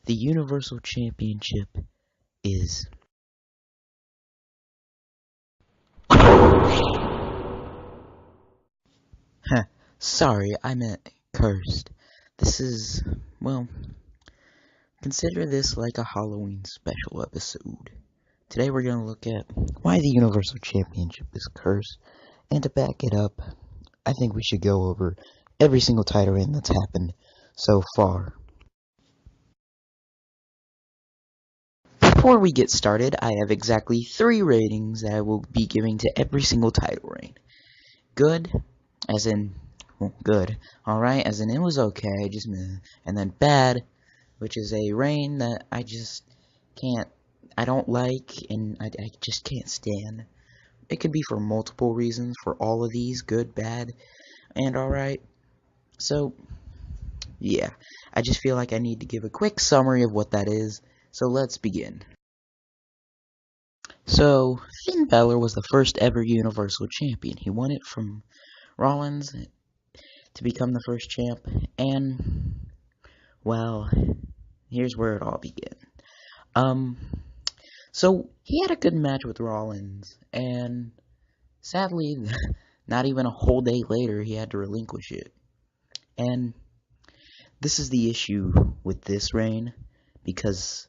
The Universal Championship is... Sorry, I meant cursed. This is, well, consider this like a Halloween special episode. Today we're going to look at why the Universal Championship is cursed, and to back it up, I think we should go over every single title reign that's happened so far. Before we get started, I have exactly 3 ratings that I will be giving to every single title reign. Good, as in, well, good, alright, as in it was okay, just meh. And then bad, which is a reign that I just can't, I don't like, and I just can't stand. It could be for multiple reasons, for all of these, good, bad, and alright. So, yeah, I just feel like I need to give a quick summary of what that is, so let's begin. So, Finn Balor was the first ever Universal Champion. He won it from Rollins to become the first champ, and, well, here's where it all began. So, he had a good match with Rollins, and sadly, not even a whole day later, he had to relinquish it. And this is the issue with this reign, because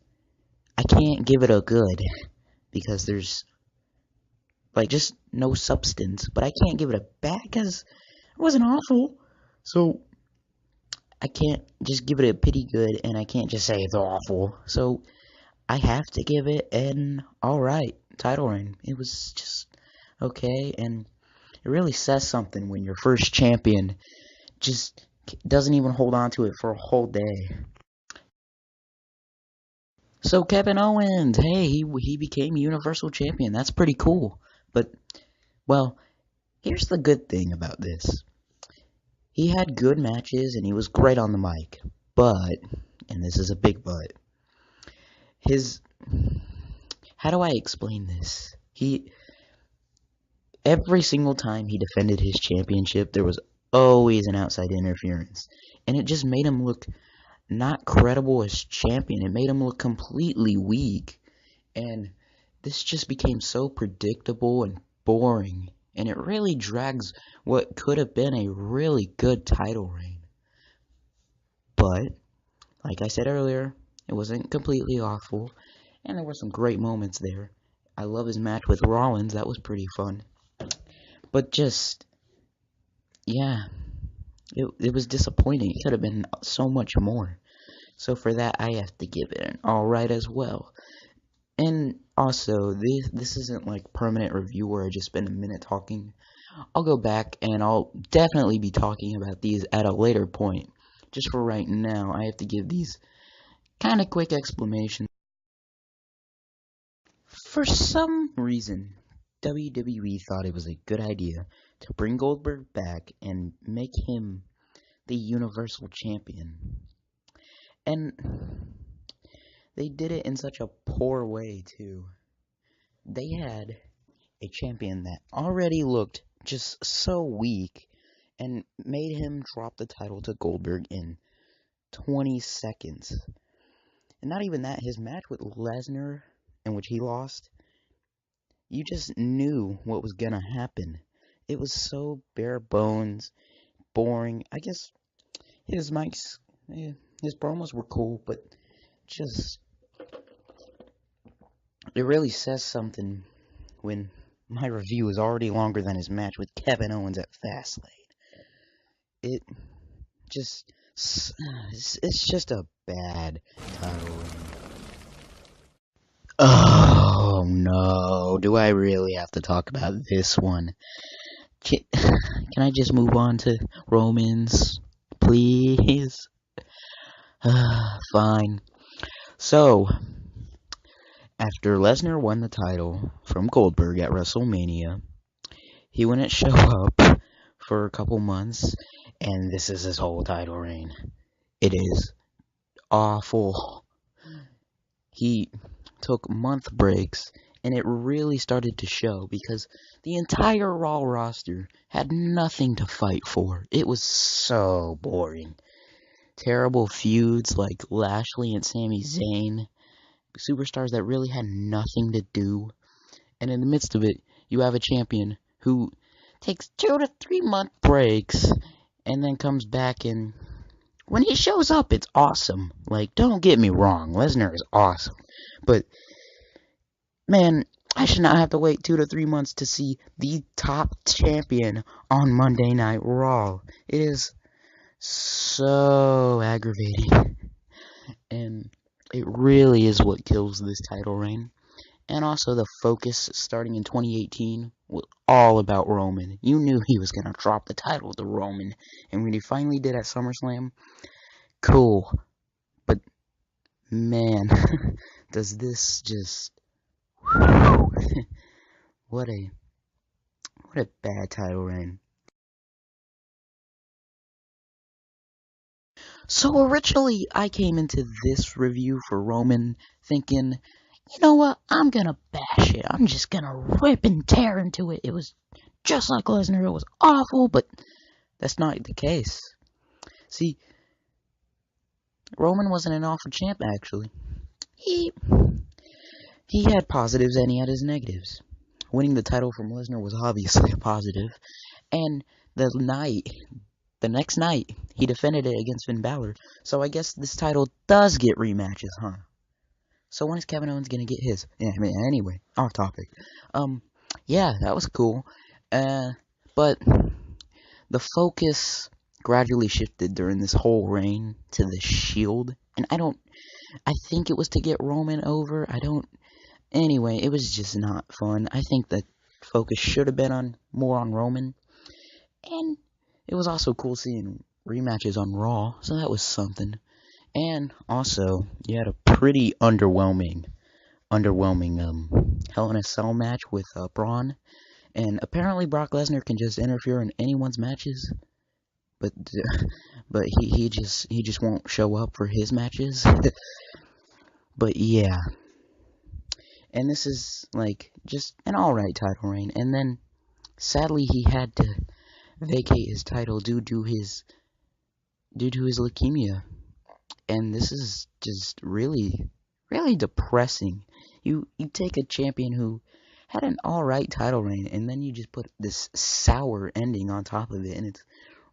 I can't give it a good, because there's, like, just no substance, but I can't give it a bad, because it wasn't awful, so I can't just give it a pity good, and I can't just say it's awful, so I have to give it an alright title reign. It was just okay, and it really says something when your first champion just doesn't even hold on to it for a whole day. So Kevin Owens, hey, he became Universal Champion. That's pretty cool. But, well, here's the good thing about this. He had good matches and he was great on the mic. But, and this is a big but, how do I explain this? Every single time he defended his championship, there was always an outside interference. And it just made him look not credible as champion. It made him look completely weak. And this just became so predictable and boring. And it really drags what could have been a really good title reign. But, like I said earlier, it wasn't completely awful. And there were some great moments there. I love his match with Rollins. That was pretty fun. But just, yeah, it was disappointing. It could have been so much more. So for that, I have to give it an alright as well. And also, this isn't like permanent review where I just spend a minute talking. I'll go back and I'll definitely be talking about these at a later point. Just for right now, I have to give these kind of quick explanations. For some reason, WWE thought it was a good idea to bring Goldberg back and make him the Universal Champion. And they did it in such a poor way, too. They had a champion that already looked just so weak and made him drop the title to Goldberg in 20 seconds. And not even that, his match with Lesnar, in which he lost, you just knew what was gonna happen. It was so bare bones, boring. I guess his his promos were cool, but just, it really says something when my review is already longer than his match with Kevin Owens at Fastlane. It just, it's just a bad title. Oh no, do I really have to talk about this one? Can I just move on to Romans, please? Fine. So, after Lesnar won the title from Goldberg at WrestleMania, he wouldn't show up for a couple months, and this is his whole title reign. It is awful. He took month breaks, and it really started to show because the entire Raw roster had nothing to fight for. It was so boring. terrible feuds like Lashley and Sami Zayn, superstars that really had nothing to do. And in the midst of it, you have a champion who takes 2 to 3 month breaks and then comes back, and when he shows up, it's awesome. Like, don't get me wrong, Lesnar is awesome. But, man, I should not have to wait 2 to 3 months to see the top champion on Monday Night Raw. It is so aggravating. And it really is what kills this title reign. And also the focus starting in 2018 was all about Roman. You knew he was going to drop the title to Roman. And when he finally did at SummerSlam, cool. But, man, does this just... what a bad title reign. So originally, I came into this review for Roman thinking, you know what, I'm gonna bash it. I'm just gonna rip and tear into it. It was just like Lesnar. It was awful, but that's not the case. See, Roman wasn't an awful champ, actually. He had positives and he had his negatives. Winning the title from Lesnar was obviously a positive. And the next night, he defended it against Finn Balor. So I guess this title does get rematches, huh? So when is Kevin Owens gonna get his? Yeah, I mean, anyway, off topic. Yeah, that was cool. But the focus gradually shifted during this whole reign to the Shield. And I think it was to get Roman over. Anyway, it was just not fun. I think the focus should have been more on Roman. And it was also cool seeing rematches on Raw, so that was something. And also, you had a pretty underwhelming Hell in a Cell match with Braun. And apparently Brock Lesnar can just interfere in anyone's matches, but he just won't show up for his matches. But yeah. And this is like just an alright title reign. And then sadly he had to vacate his title due to his leukemia. And this is just really, really depressing. You take a champion who had an alright title reign, and then you just put this sour ending on top of it, and it's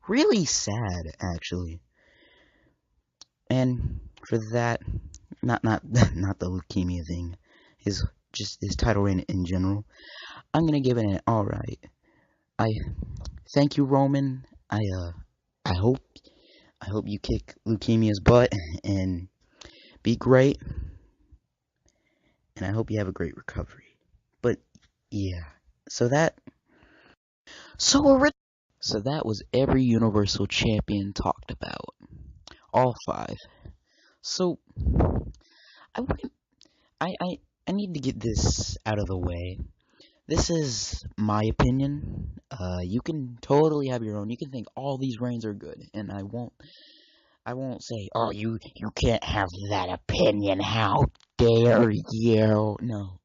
really sad, actually. And for that, not the leukemia thing, his title reign in general, I'm gonna give it an alright. I thank you, Roman. I hope you kick leukemia's butt and be great. And I hope you have a great recovery. But yeah, so that was every Universal Champion talked about, all 5. So I need to get this out of the way. This is my opinion. You can totally have your own. You can think all these reigns are good, and I won't say, oh, you can't have that opinion. How dare you? No,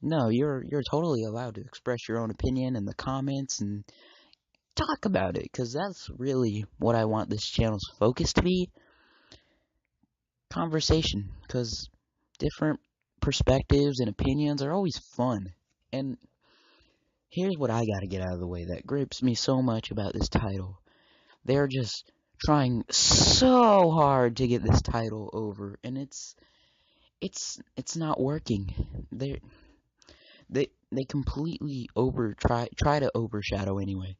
no, you're totally allowed to express your own opinion in the comments and talk about it, because that's really what I want this channel's focus to be. Conversation, because different perspectives and opinions are always fun. And here's what I gotta get out of the way that grips me so much about this title. They're just trying so hard to get this title over, and it's not working. They completely try to overshadow anyway.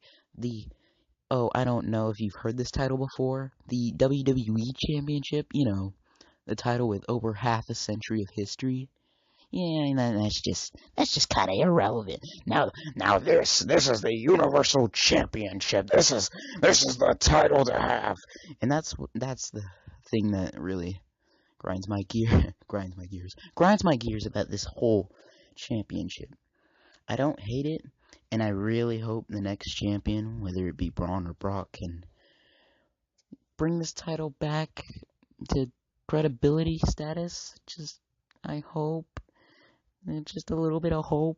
I don't know if you've heard this title before, the WWE Championship, the title with over half a century of history. Yeah, that's just kind of irrelevant. Now this is the Universal Championship. This is the title to have. And that's the thing that really grinds my gears about this whole championship. I don't hate it, and I really hope the next champion, whether it be Braun or Brock, can bring this title back to credibility status. I hope. Just a little bit of hope.